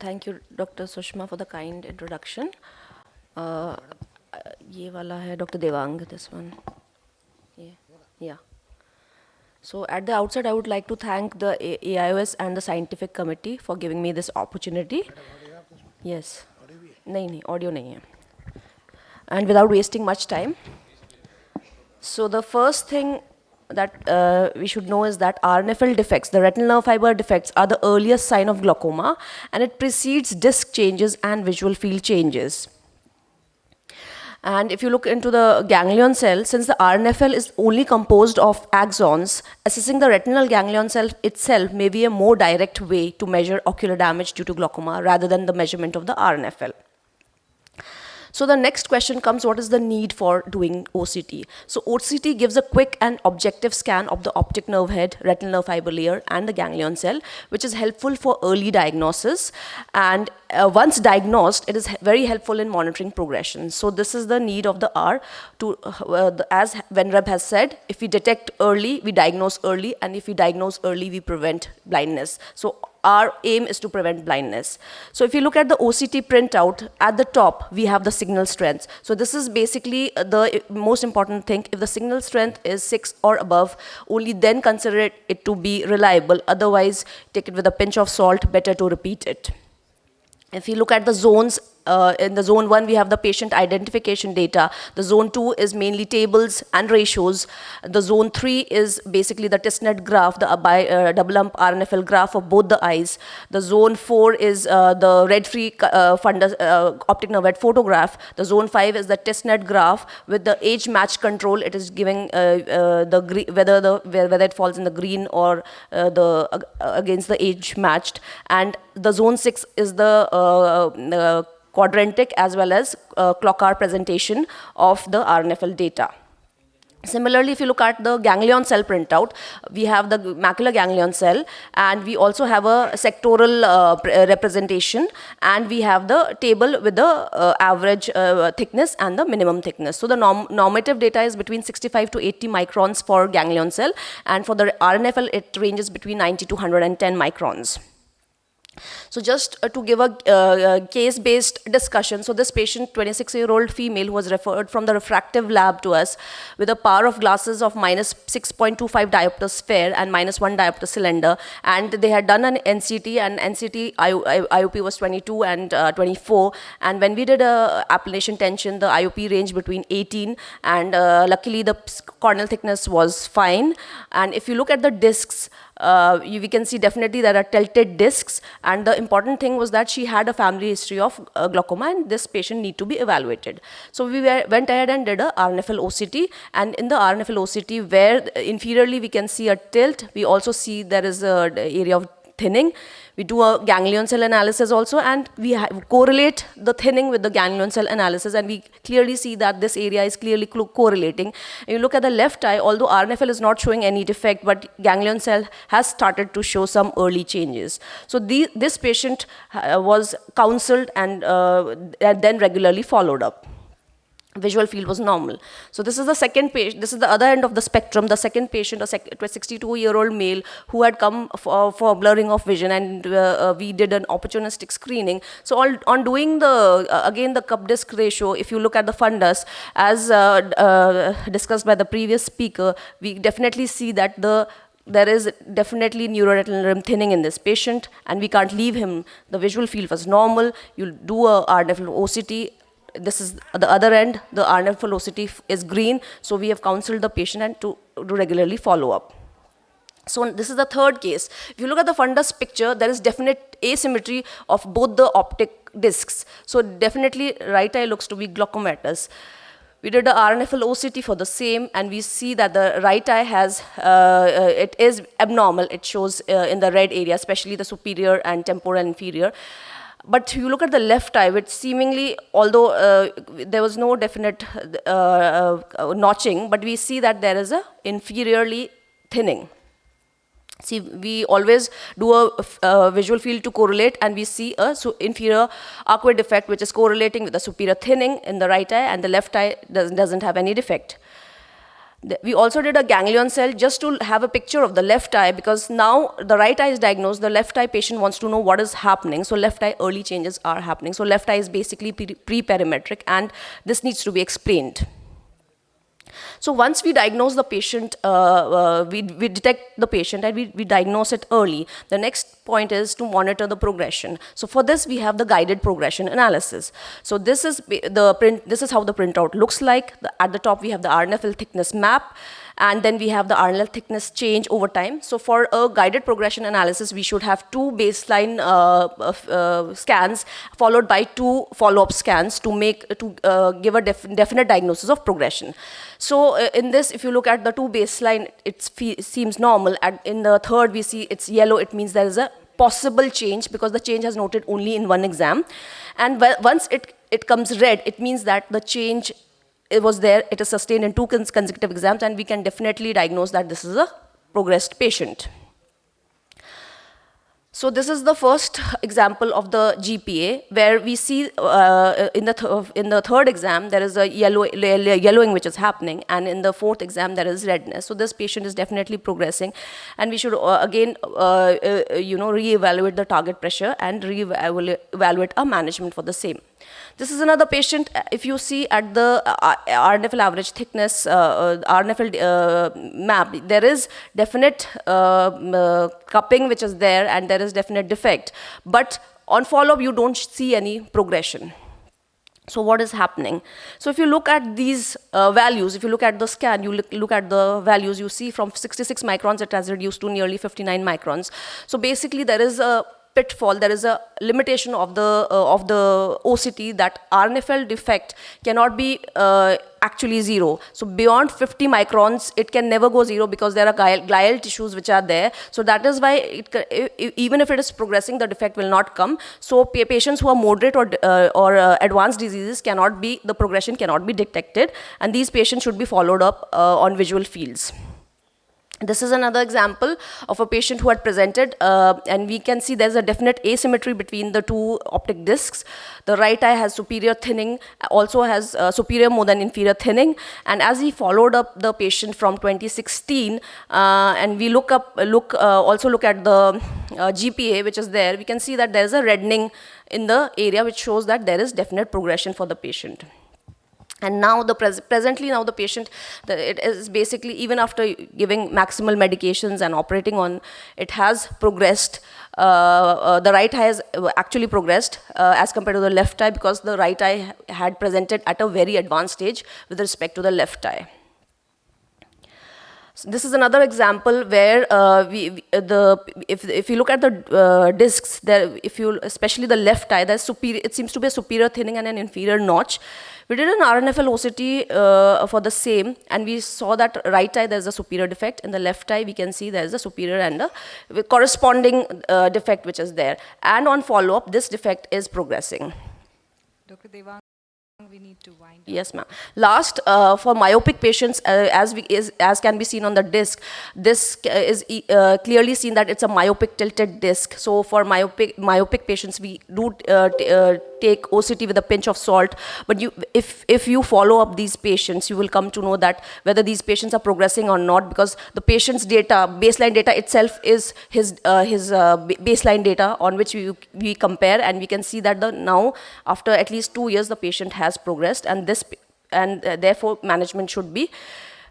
Thank you, Dr. Sushma, for the kind introduction. ये वाला है Dr. Dewang, this one. Yeah. So at the outset, I would like to thank the AIOS and the scientific committee for giving me this opportunity. Yes. नहीं, audio नहीं है. And without wasting much time. So the first thing that we should know is that RNFL defects, the retinal nerve fiber defects, are the earliest sign of glaucoma, and it precedes disc changes and visual field changes. And if you look into the ganglion cell, since the RNFL is only composed of axons, assessing the retinal ganglion cell itself may be a more direct way to measure ocular damage due to glaucoma rather than the measurement of the RNFL. So the next question comes, what is the need for doing OCT? So OCT gives a quick and objective scan of the optic nerve head, retinal nerve fiber layer, and the ganglion cell, which is helpful for early diagnosis. And once diagnosed, it is very helpful in monitoring progression. So this is the need of the R to, as Venrab has said, if we detect early, we diagnose early, and if we diagnose early, we prevent blindness. So our aim is to prevent blindness. So if you look at the OCT printout, at the top, we have the signal strength. So this is basically the most important thing. If the signal strength is 6 or above, only then consider it to be reliable. Otherwise, take it with a pinch of salt, better to repeat it. If you look at the zones, in the zone 1, we have the patient identification data. The zone 2 is mainly tables and ratios. The zone 3 is basically the testnet graph, the double ump RNFL graph of both the eyes. The zone 4 is the red-free fundus optic nerve head photograph. The zone 5 is the testnet graph with the age match control. It is giving whether it falls in the green or against the age matched. And the zone 6 is the quadrantic as well as clock hour presentation of the RNFL data. Similarly, if you look at the ganglion cell printout, we have the macular ganglion cell, and we also have a sectoral representation, and we have the table with the average thickness and the minimum thickness. So the normative data is between 65 to 80 microns for ganglion cell, and for the RNFL, it ranges between 90 to 110 microns. So just to give a case-based discussion, so this patient, 26-year-old female, who was referred from the refractive lab to us with a power of glasses of minus 6.25 diopter sphere and minus 1 diopter cylinder, and they had done an NCT, and NCT IOP was 22 and 24, and when we did a appellation tension, the IOP ranged between 18, and luckily the corneal thickness was fine. And if you look at the discs, we can see definitely there are tilted discs, and the important thing was that she had a family history of glaucoma, and this patient need to be evaluated. So we went ahead and did a RNFL OCT, and in the RNFL OCT, where inferiorly we can see a tilt, we also see there is an area of thinning. We do a ganglion cell analysis also, and we correlate the thinning with the ganglion cell analysis, and we clearly see that this area is clearly correlating. And you look at the left eye, although RNFL is not showing any defect, but ganglion cell has started to show some early changes. So this patient was counseled and then regularly followed up. Visual field was normal. So this is the second patient, this is the other end of the spectrum, the second patient, a 62-year-old male who had come for blurring of vision, and we did an opportunistic screening. So on doing again the cup disc ratio, if you look at the fundus, as discussed by the previous speaker, we definitely see that there is definitely neuroretinal rim thinning in this patient, and we can't leave him. The visual field was normal. You'll do a RNFL OCT. This is the other end, the RNFL OCT is green, so we have counseled the patient and to regularly follow up. So this is the third case. If you look at the fundus picture, there is definite asymmetry of both the optic discs. So definitely right eye looks to be glaucomatous. We did the RNFL OCT for the same, and we see that the right eye has, it is abnormal. It shows in the red area, especially the superior and temporal and inferior. But you look at the left eye, which seemingly, although there was no definite notching, but we see that there is a inferiorly thinning. See, we always do a visual field to correlate, and we see a inferior arcuate defect, which is correlating with the superior thinning in the right eye, and the left eye doesn't have any defect. We also did a ganglion cell just to have a picture of the left eye, because now the right eye is diagnosed, the left eye patient wants to know what is happening. So left eye early changes are happening. So left eye is basically pre-perimetric, and this needs to be explained. So once we diagnose the patient, we detect the patient and we diagnose it early. The next point is to monitor the progression. So for this, we have the guided progression analysis. So this is how the printout looks like. At the top, we have the RNFL thickness map, and then we have the RNL thickness change over time. So for a guided progression analysis, we should have 2 baseline scans followed by 2 follow-up scans to give a definite diagnosis of progression. So in this, if you look at the 2 baseline, it seems normal. In the third, we see it's yellow. It means there is a possible change because the change has noted only in 1 exam. And once it comes red, it means that the change it was there, it is sustained in 2 consecutive exams, and we can definitely diagnose that this is a progressed patient. So this is the first example of the GPA, where we see in the third exam there is a yellowing which is happening, and in the fourth exam there is redness. So this patient is definitely progressing, and we should again re-evaluate the target pressure and re-evaluate our management for the same. This is another patient. If you see at the RNFL average thickness, RNFL map, there is definite cupping which is there, and there is definite defect. But on follow-up, you don't see any progression. So what is happening? So if you look at these values, if you look at the scan, you look at the values, you see from 66 microns, it has reduced to nearly 59 microns. So basically, there is a pitfall, there is a limitation of the OCT, that RNFL defect cannot be actually 0. So beyond 50 microns, it can never go 0 because there are glial tissues which are there. So that is why even if it is progressing, the defect will not come. So patients who are moderate or advanced diseases the progression cannot be detected, and these patients should be followed up on visual fields. This is another example of a patient who had presented, and we can see there's a definite asymmetry between the 2 optic discs. The right eye has superior thinning, also has superior more than inferior thinning. And as we followed up the patient from 2016, and we also look at the GPA which is there, we can see that there's a reddening in the area which shows that there is definite progression for the patient. And now presently the patient, it is basically, even after giving maximal medications and operating on, it has progressed. The right eye has actually progressed as compared to the left eye, because the right eye had presented at a very advanced stage with respect to the left eye. So this is another example where if you look at the discs, especially the left eye, it seems to be a superior thinning and an inferior notch. We did an RNFL OCT for the same, and we saw that right eye there's a superior defect. In the left eye, we can see there's a superior and a corresponding defect which is there. And on follow-up, this defect is progressing. Dr. Dewang, we need to wind up. Yes, ma'am. Last, for myopic patients, as can be seen on the disc, this is clearly seen that it's a myopic tilted disc. So for myopic patients, we do take OCT with a pinch of salt. But if you follow up these patients, you will come to know that whether these patients are progressing or not, because the patient's baseline data itself is his baseline data on which we compare, and we can see that now after at least 2 years the patient has progressed, and therefore management should be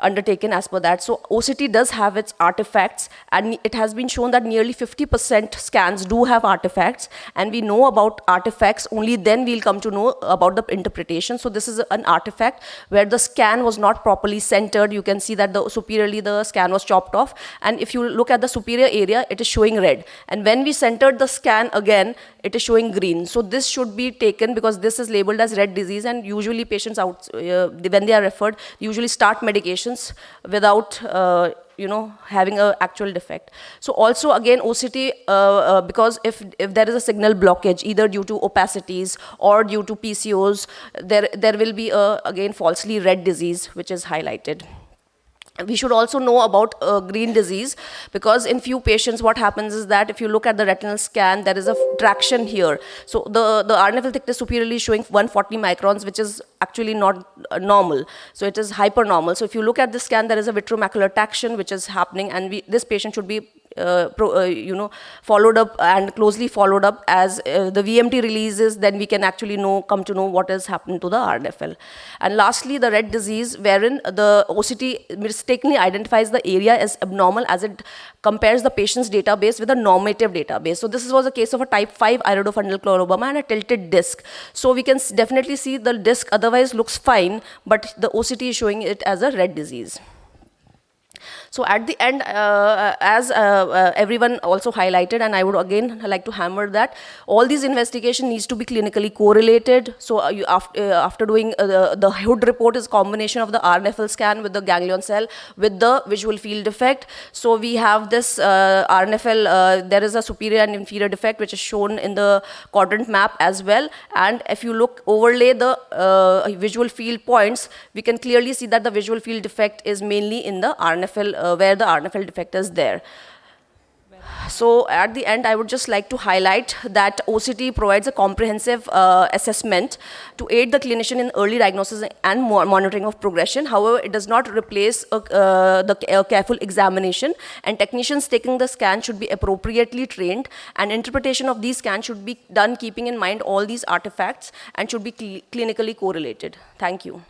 undertaken as per that. So OCT does have its artifacts, and it has been shown that nearly 50% scans do have artifacts, and we know about artifacts only then we'll come to know about the interpretation. So this is an artifact where the scan was not properly centered. You can see that superiorly the scan was chopped off, and if you look at the superior area, it is showing red, and when we centered the scan again, it is showing green. So this should be taken, because this is labeled as red disease, and usually patients when they are referred, usually start medications without having an actual defect. So also again OCT, because if there is a signal blockage, either due to opacities or due to PCOs, there will be again falsely red disease which is highlighted. We should also know about green disease, because in few patients what happens is that if you look at the retinal scan, there is a traction here. So the RNFL thickness superiorly is showing 140 microns, which is actually not normal. So it is hypernormal. So if you look at the scan, there is a vitreomacular traction which is happening, and this patient should be followed up and closely followed up. As the VMT releases, then we can actually come to know what has happened to the RNFL. And lastly, the red disease, wherein the OCT mistakenly identifies the area as abnormal as it compares the patient's database with a normative database. So this was a case of a type 5 iridofungal chloroboma and a tilted disc. So we can definitely see the disc otherwise looks fine, but the OCT is showing it as a red disease. So at the end, as everyone also highlighted, and I would again like to hammer that all these investigation needs to be clinically correlated. So after doing the Hood report is combination of the RNFL scan with the ganglion cell with the visual field defect. So we have this RNFL, there is a superior and inferior defect which is shown in the quadrant map as well. And if you overlay the visual field points, we can clearly see that the visual field defect is mainly in the RNFL, where the RNFL defect is there. So at the end, I would just like to highlight that OCT provides a comprehensive assessment to aid the clinician in early diagnosis and monitoring of progression. However, it does not replace the careful examination, and technicians taking the scan should be appropriately trained, and interpretation of these scans should be done keeping in mind all these artifacts and should be clinically correlated. Thank you.